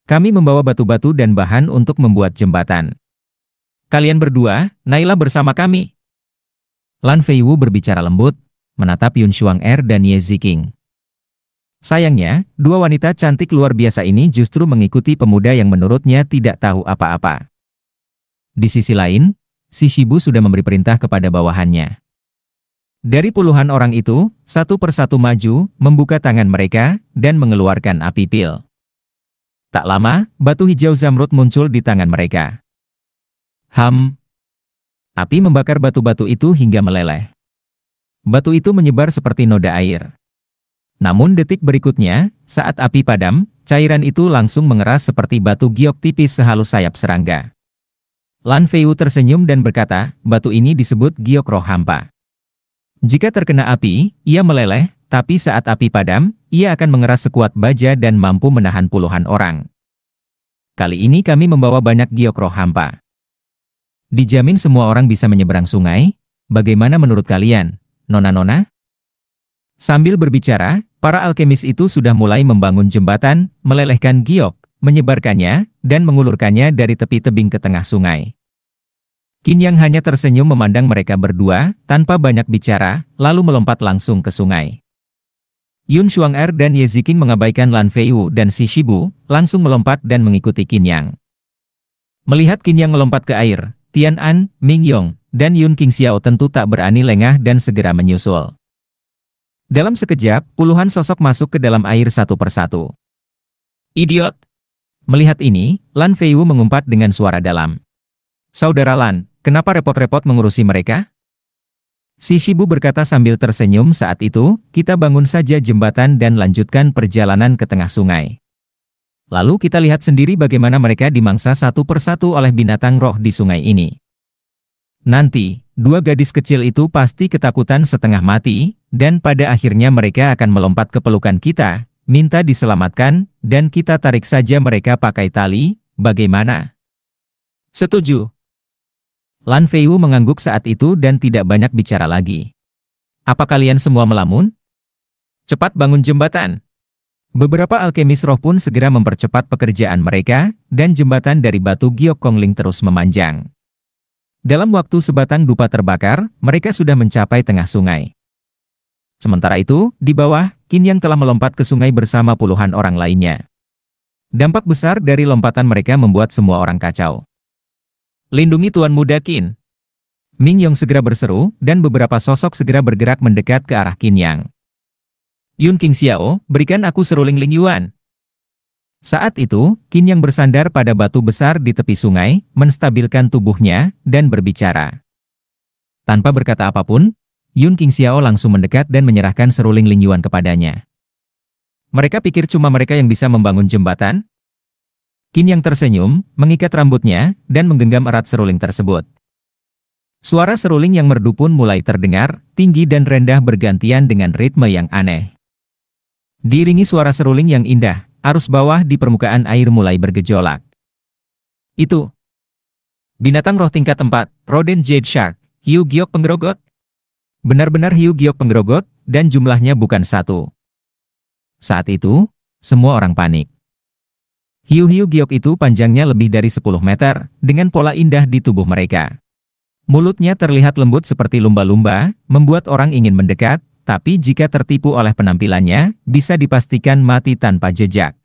Kami membawa batu-batu dan bahan untuk membuat jembatan. Kalian berdua, naiklah bersama kami. Lan Feiwu berbicara lembut, menatap Yun Xuang-er dan Ye Ziqing. Sayangnya, 2 wanita cantik luar biasa ini justru mengikuti pemuda yang menurutnya tidak tahu apa-apa. Di sisi lain, si Shibu sudah memberi perintah kepada bawahannya. Dari puluhan orang itu, satu persatu maju, membuka tangan mereka, dan mengeluarkan api pil. Tak lama, batu hijau zamrud muncul di tangan mereka. Api membakar batu-batu itu hingga meleleh. Batu itu menyebar seperti noda air. Namun detik berikutnya, saat api padam, cairan itu langsung mengeras seperti batu giok tipis sehalus sayap serangga. Lan Feiyu tersenyum dan berkata, batu ini disebut giok roh hampa. Jika terkena api, ia meleleh, tapi saat api padam, ia akan mengeras sekuat baja dan mampu menahan puluhan orang. Kali ini kami membawa banyak giok roh hampa. Dijamin semua orang bisa menyeberang sungai. Bagaimana menurut kalian, nona-nona? Sambil berbicara, para alkemis itu sudah mulai membangun jembatan, melelehkan giok, menyebarkannya, dan mengulurkannya dari tepi tebing ke tengah sungai. Qin Yang hanya tersenyum memandang mereka berdua, tanpa banyak bicara, lalu melompat langsung ke sungai. Yun Xuan'er dan Ye Ziqing mengabaikan Lan Feiyu dan si Shibu, langsung melompat dan mengikuti Qin Yang. Melihat Qin Yang melompat ke air, Tian An, Ming Yong, dan Yun Qingxiao tentu tak berani lengah dan segera menyusul. Dalam sekejap, puluhan sosok masuk ke dalam air satu persatu. Idiot! Melihat ini, Lan Feiyu mengumpat dengan suara dalam. Saudara Lan, kenapa repot-repot mengurusi mereka? Si Shibu berkata sambil tersenyum saat itu, kita bangun saja jembatan dan lanjutkan perjalanan ke tengah sungai. Lalu kita lihat sendiri bagaimana mereka dimangsa satu persatu oleh binatang roh di sungai ini. Nanti, dua gadis kecil itu pasti ketakutan setengah mati, dan pada akhirnya mereka akan melompat ke pelukan kita, minta diselamatkan, dan kita tarik saja mereka pakai tali, bagaimana? Setuju. Lan Feiyu mengangguk saat itu dan tidak banyak bicara lagi. Apa kalian semua melamun? Cepat bangun jembatan. Beberapa alkemis roh pun segera mempercepat pekerjaan mereka, dan jembatan dari batu giok kongling terus memanjang. Dalam waktu sebatang dupa terbakar, mereka sudah mencapai tengah sungai. Sementara itu, di bawah, Qin Yang telah melompat ke sungai bersama puluhan orang lainnya. Dampak besar dari lompatan mereka membuat semua orang kacau. Lindungi Tuan Muda Qin. Ming Yong segera berseru, dan beberapa sosok segera bergerak mendekat ke arah Qin Yang. Yun Qingxiao, berikan aku seruling Ling Yuan. Saat itu, Qin Yang bersandar pada batu besar di tepi sungai, menstabilkan tubuhnya, dan berbicara. Tanpa berkata apapun, Yun Qingxiao langsung mendekat dan menyerahkan seruling Ling Yuan kepadanya. Mereka pikir cuma mereka yang bisa membangun jembatan? Qin Yang tersenyum, mengikat rambutnya, dan menggenggam erat seruling tersebut. Suara seruling yang merdu pun mulai terdengar, tinggi dan rendah bergantian dengan ritme yang aneh. Diiringi suara seruling yang indah, arus bawah di permukaan air mulai bergejolak. Itu binatang roh tingkat 4, Rodent Jade Shark, hiu giok penggerogot. Benar-benar hiu giok penggerogot, dan jumlahnya bukan satu. Saat itu, semua orang panik. Hiu-hiu giok itu panjangnya lebih dari 10 meter, dengan pola indah di tubuh mereka. Mulutnya terlihat lembut seperti lumba-lumba, membuat orang ingin mendekat, tapi jika tertipu oleh penampilannya, bisa dipastikan mati tanpa jejak.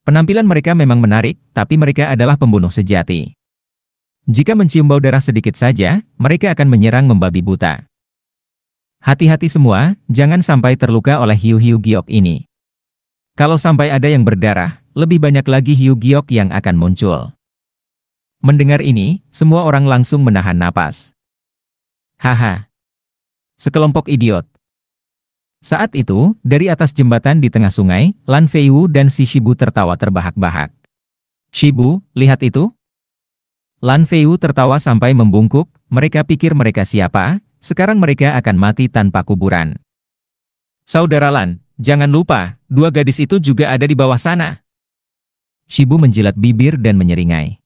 Penampilan mereka memang menarik, tapi mereka adalah pembunuh sejati. Jika mencium bau darah sedikit saja, mereka akan menyerang membabi buta. Hati-hati semua, jangan sampai terluka oleh hiu-hiu giok ini. Kalau sampai ada yang berdarah, lebih banyak lagi hiu giok yang akan muncul. Mendengar ini, semua orang langsung menahan napas. Haha. Sekelompok idiot. Saat itu, dari atas jembatan di tengah sungai, Lan Feiyu dan si Shibu tertawa terbahak-bahak. Shibu, lihat itu? Lan Feiyu tertawa sampai membungkuk, mereka pikir mereka siapa, sekarang mereka akan mati tanpa kuburan. Saudara Lan, jangan lupa, dua gadis itu juga ada di bawah sana. Shibu menjilat bibir dan menyeringai.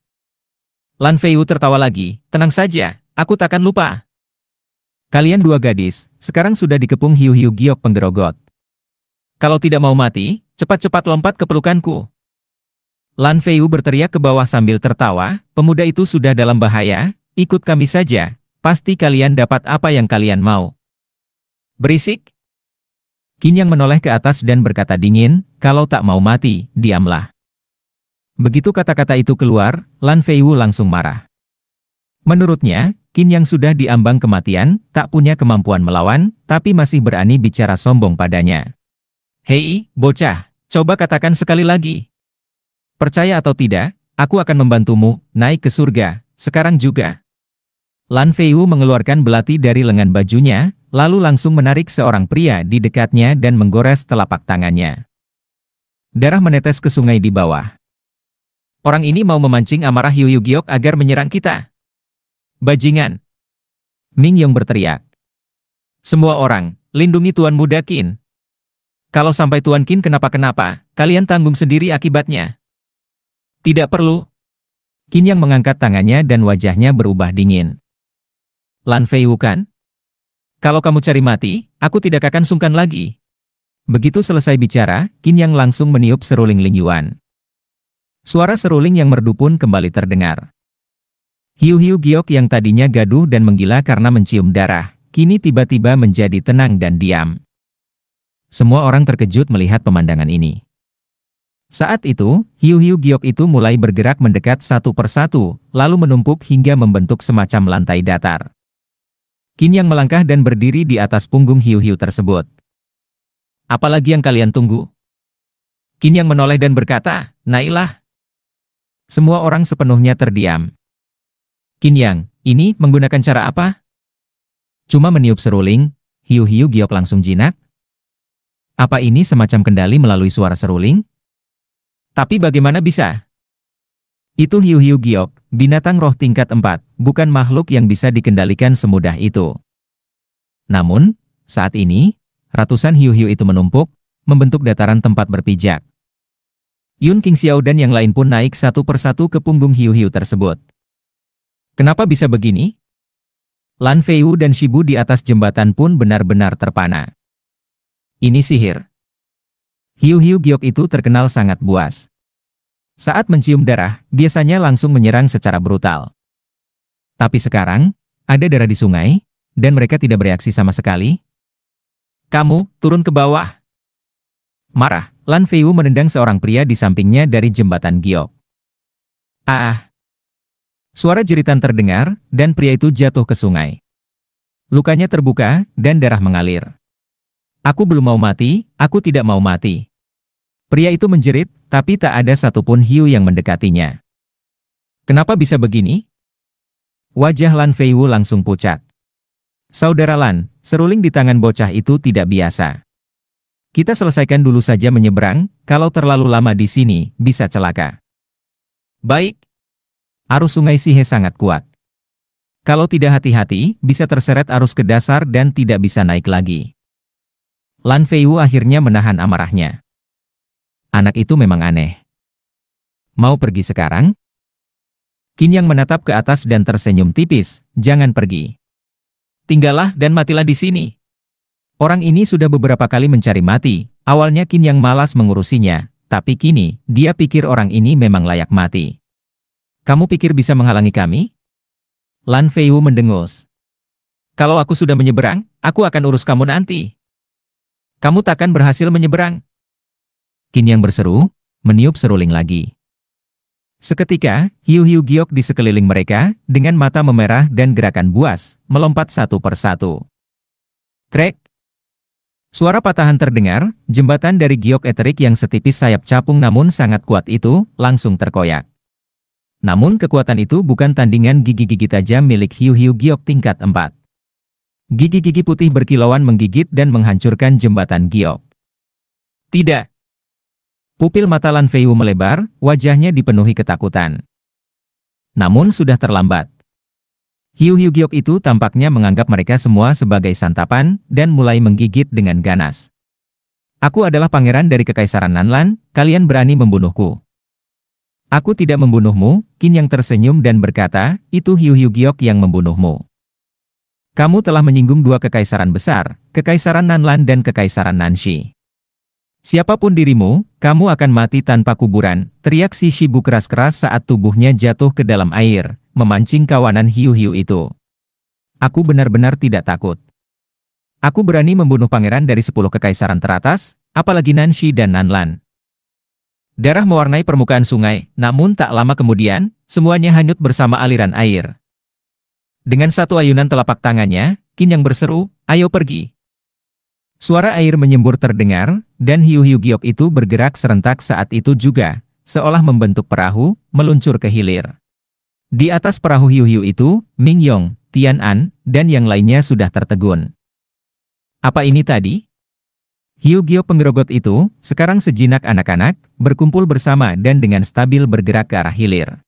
Lan Feiyu tertawa lagi, tenang saja, aku takkan lupa. Kalian dua gadis, sekarang sudah dikepung hiu-hiu giok penggerogot. Kalau tidak mau mati, cepat-cepat lompat ke pelukanku. Lan Feiyu berteriak ke bawah sambil tertawa, pemuda itu sudah dalam bahaya, ikut kami saja, pasti kalian dapat apa yang kalian mau. Berisik. Qin Yang menoleh ke atas dan berkata dingin, kalau tak mau mati, diamlah. Begitu kata-kata itu keluar, Lan Feiyu langsung marah. Menurutnya, Qin yang sudah diambang kematian, tak punya kemampuan melawan, tapi masih berani bicara sombong padanya. Hei, bocah, coba katakan sekali lagi. Percaya atau tidak, aku akan membantumu naik ke surga, sekarang juga. Lan Feiwu mengeluarkan belati dari lengan bajunya, lalu langsung menarik seorang pria di dekatnya dan menggores telapak tangannya. Darah menetes ke sungai di bawah. Orang ini mau memancing amarah Yu Yu Giok agar menyerang kita. Bajingan! Ming Yong berteriak. Semua orang, lindungi Tuan Muda Qin. Kalau sampai Tuan Qin kenapa-kenapa, kalian tanggung sendiri akibatnya. Tidak perlu. Qin yang mengangkat tangannya dan wajahnya berubah dingin. Lan Feiwu kan? Kalau kamu cari mati, aku tidak akan sungkan lagi. Begitu selesai bicara, Qin yang langsung meniup seruling Ling Yuan. Suara seruling yang merdu pun kembali terdengar. Yu Yu Giok yang tadinya gaduh dan menggila karena mencium darah, kini tiba-tiba menjadi tenang dan diam. Semua orang terkejut melihat pemandangan ini. Saat itu, Yu Yu Giok itu mulai bergerak mendekat satu persatu, lalu menumpuk hingga membentuk semacam lantai datar. Qin yang melangkah dan berdiri di atas punggung Yu Yu tersebut. Apalagi yang kalian tunggu? Qin yang menoleh dan berkata, naiklah. Semua orang sepenuhnya terdiam. Qin Yang, ini menggunakan cara apa? Cuma meniup seruling, Yu Yu Giok langsung jinak? Apa ini semacam kendali melalui suara seruling? Tapi bagaimana bisa? Itu Yu Yu Giok, binatang roh tingkat 4, bukan makhluk yang bisa dikendalikan semudah itu. Namun, saat ini, ratusan Yu Yu itu menumpuk, membentuk dataran tempat berpijak. Yun King Xiao dan yang lain pun naik satu persatu ke punggung Yu Yu tersebut. Kenapa bisa begini? Lan Feiwu dan Shibu di atas jembatan pun benar-benar terpana. Ini sihir. Yu Yu Giok itu terkenal sangat buas. Saat mencium darah, biasanya langsung menyerang secara brutal. Tapi sekarang, ada darah di sungai, dan mereka tidak bereaksi sama sekali. Kamu, turun ke bawah. Marah, Lan Feiwu menendang seorang pria di sampingnya dari jembatan giok. Ah! Suara jeritan terdengar, dan pria itu jatuh ke sungai. Lukanya terbuka, dan darah mengalir. Aku belum mau mati, aku tidak mau mati. Pria itu menjerit, tapi tak ada satupun hiu yang mendekatinya. Kenapa bisa begini? Wajah Lan Feiwu langsung pucat. Saudara Lan, seruling di tangan bocah itu tidak biasa. Kita selesaikan dulu saja menyeberang, kalau terlalu lama di sini, bisa celaka. Baik. Arus sungai Sihe sangat kuat. Kalau tidak hati-hati, bisa terseret arus ke dasar dan tidak bisa naik lagi. Lan Feiwu akhirnya menahan amarahnya. Anak itu memang aneh. Mau pergi sekarang? Qin yang menatap ke atas dan tersenyum tipis, jangan pergi. Tinggallah dan matilah di sini. Orang ini sudah beberapa kali mencari mati, awalnya Qin yang malas mengurusinya, tapi kini, dia pikir orang ini memang layak mati. Kamu pikir bisa menghalangi kami? Lan Feiwu mendengus. Kalau aku sudah menyeberang, aku akan urus kamu nanti. Kamu takkan berhasil menyeberang. Qin yang berseru, meniup seruling lagi. Seketika, Yu Yu Giok di sekeliling mereka, dengan mata memerah dan gerakan buas, melompat satu persatu. Krek! Suara patahan terdengar, jembatan dari giok eterik yang setipis sayap capung namun sangat kuat itu, langsung terkoyak. Namun kekuatan itu bukan tandingan gigi-gigi tajam milik Yu Yu Giok tingkat 4. Gigi-gigi putih berkilauan menggigit dan menghancurkan jembatan giok. Tidak! Pupil mata Lan Feiwu melebar, wajahnya dipenuhi ketakutan. Namun sudah terlambat. Yu Yu Giok itu tampaknya menganggap mereka semua sebagai santapan, dan mulai menggigit dengan ganas. Aku adalah pangeran dari Kekaisaran Nanlan, kalian berani membunuhku. Aku tidak membunuhmu, Qin yang tersenyum dan berkata, itu Yu Yu Giok yang membunuhmu. Kamu telah menyinggung dua kekaisaran besar, Kekaisaran Nanlan dan Kekaisaran Nanxi. Siapapun dirimu, kamu akan mati tanpa kuburan, teriak si Shibu keras-keras saat tubuhnya jatuh ke dalam air, memancing kawanan Yu Yu itu. Aku benar-benar tidak takut. Aku berani membunuh pangeran dari 10 kekaisaran teratas, apalagi Nanxi dan Nanlan. Darah mewarnai permukaan sungai, namun tak lama kemudian, semuanya hanyut bersama aliran air. Dengan satu ayunan telapak tangannya, Qin Yang berseru, "Ayo pergi." Suara air menyembur terdengar, dan hiu-hiu giok itu bergerak serentak saat itu juga, seolah membentuk perahu, meluncur ke hilir. Di atas perahu hiu-hiu itu, Ming Yong, Tian An, dan yang lainnya sudah tertegun. Apa ini tadi? Hiu giok penggerogot itu, sekarang sejinak anak-anak, berkumpul bersama dan dengan stabil bergerak ke arah hilir.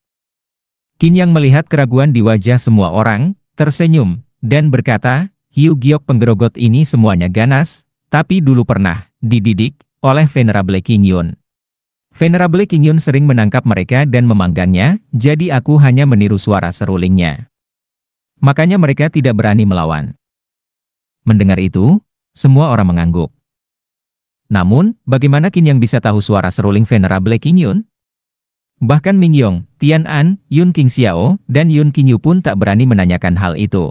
Qin Yang melihat keraguan di wajah semua orang, tersenyum, dan berkata, "Hiu giok penggerogot ini semuanya ganas, tapi dulu pernah dididik oleh Venerable King Yun. Venerable King Yun sering menangkap mereka dan memanggangnya, jadi aku hanya meniru suara serulingnya. Makanya mereka tidak berani melawan." Mendengar itu, semua orang mengangguk. Namun, bagaimana Qin Yang bisa tahu suara seruling Venerable King Yun? Bahkan Ming Yong, Tian An, Yun King Xiao, dan Yun King Yu pun tak berani menanyakan hal itu.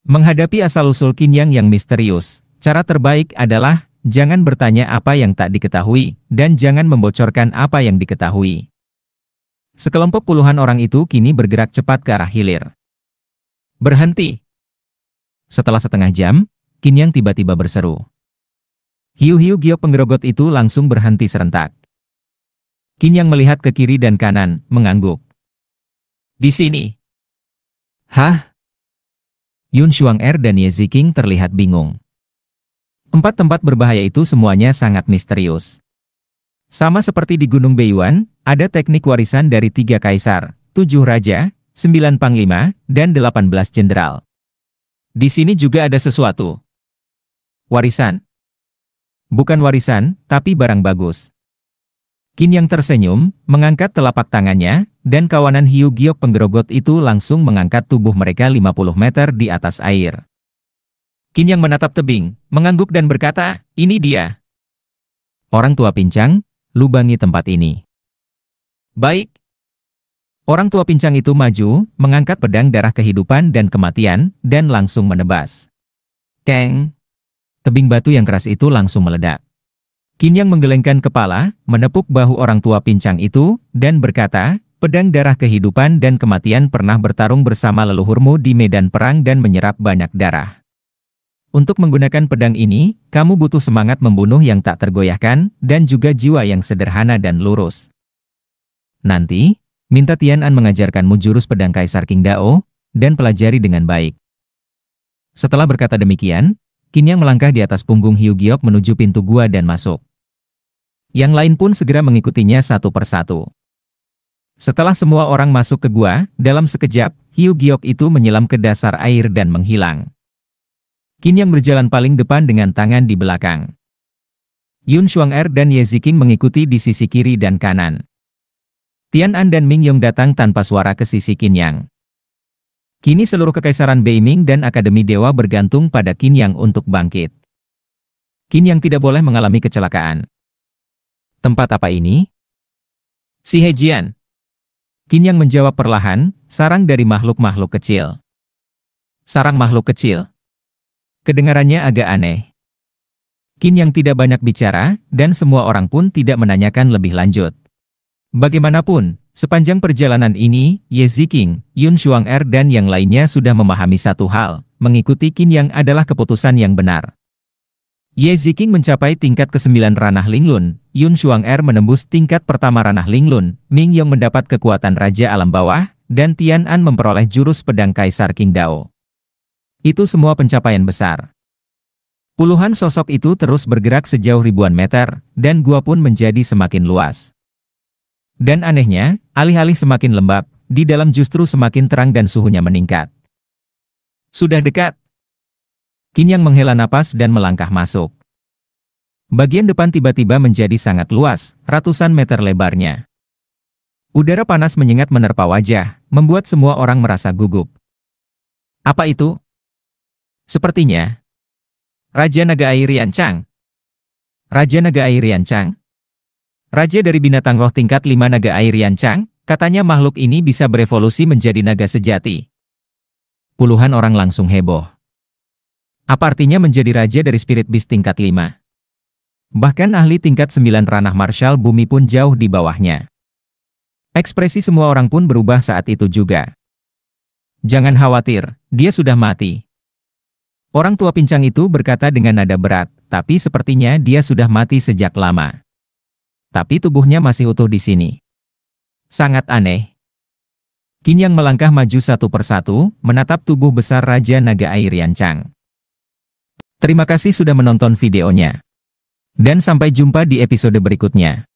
Menghadapi asal-usul Qin Yang misterius, cara terbaik adalah, jangan bertanya apa yang tak diketahui, dan jangan membocorkan apa yang diketahui. Sekelompok puluhan orang itu kini bergerak cepat ke arah hilir. "Berhenti!" Setelah setengah jam, Qin Yang tiba-tiba berseru. Hiu-hiu giok penggerogot itu langsung berhenti serentak. Qin Yang melihat ke kiri dan kanan, mengangguk. "Di sini." "Hah?" Yun Xuang-er dan Ye Ziking terlihat bingung. Empat tempat berbahaya itu semuanya sangat misterius. Sama seperti di Gunung Beiyuan, ada teknik warisan dari 3 kaisar, 7 raja, 9 panglima, dan 18 jenderal. Di sini juga ada sesuatu. Warisan. Bukan warisan, tapi barang bagus. Qin Yang tersenyum, mengangkat telapak tangannya, dan kawanan hiu giok penggerogot itu langsung mengangkat tubuh mereka 50 meter di atas air. Qin Yang menatap tebing, mengangguk dan berkata, "Ini dia. Orang tua pincang, lubangi tempat ini." "Baik." Orang tua pincang itu maju, mengangkat pedang darah kehidupan dan kematian, dan langsung menebas. Keng! Tebing batu yang keras itu langsung meledak. Qin Yang menggelengkan kepala, menepuk bahu orang tua pincang itu, dan berkata, "Pedang darah kehidupan dan kematian pernah bertarung bersama leluhurmu di medan perang dan menyerap banyak darah. Untuk menggunakan pedang ini, kamu butuh semangat membunuh yang tak tergoyahkan, dan juga jiwa yang sederhana dan lurus. Nanti, minta Tian An mengajarkanmu jurus pedang Kaisar King Dao, dan pelajari dengan baik." Setelah berkata demikian, Qin Yang melangkah di atas punggung hiu giok menuju pintu gua dan masuk. Yang lain pun segera mengikutinya satu persatu. Setelah semua orang masuk ke gua, dalam sekejap, hiu giok itu menyelam ke dasar air dan menghilang. Qin Yang berjalan paling depan dengan tangan di belakang. Yun Xuang-er dan Ye Ziking mengikuti di sisi kiri dan kanan. Tian An dan Ming Yong datang tanpa suara ke sisi Qin Yang. Kini seluruh kekaisaran Beiming dan Akademi Dewa bergantung pada Qin Yang untuk bangkit. Qin Yang tidak boleh mengalami kecelakaan. "Tempat apa ini?" "Si Hejian." Qin Yang menjawab perlahan, "Sarang dari makhluk-makhluk kecil." "Sarang makhluk kecil?" Kedengarannya agak aneh. Qin Yang tidak banyak bicara, dan semua orang pun tidak menanyakan lebih lanjut. Bagaimanapun, sepanjang perjalanan ini, Ye Ziking, Yun Xuang-er dan yang lainnya sudah memahami satu hal, mengikuti Qin Yang adalah keputusan yang benar. Ye Ziking mencapai tingkat ke-9 ranah Linglun, Yun Xuang-er menembus tingkat pertama ranah Linglun, Ming Yong mendapat kekuatan Raja Alam Bawah, dan Tian An memperoleh jurus pedang Kaisar King Dao. Itu semua pencapaian besar. Puluhan sosok itu terus bergerak sejauh ribuan meter, dan gua pun menjadi semakin luas. Dan anehnya, alih-alih semakin lembab, di dalam justru semakin terang dan suhunya meningkat. "Sudah dekat." Qin Yang menghela napas dan melangkah masuk. Bagian depan tiba-tiba menjadi sangat luas, ratusan meter lebarnya. Udara panas menyengat menerpa wajah, membuat semua orang merasa gugup. "Apa itu?" "Sepertinya Raja Naga Air Riancang." "Raja Naga Air Riancang? Raja dari binatang roh tingkat 5 naga air Riancang, katanya makhluk ini bisa berevolusi menjadi naga sejati." Puluhan orang langsung heboh. Apa artinya menjadi raja dari spirit beast tingkat 5? Bahkan ahli tingkat 9 ranah marshal bumi pun jauh di bawahnya. Ekspresi semua orang pun berubah saat itu juga. Jangan khawatir, dia sudah mati. Orang tua pincang itu berkata dengan nada berat, tapi sepertinya dia sudah mati sejak lama. Tapi tubuhnya masih utuh di sini. Sangat aneh. Qin Yang melangkah maju satu persatu, menatap tubuh besar Raja Naga Air Yancang. Terima kasih sudah menonton videonya. Dan sampai jumpa di episode berikutnya.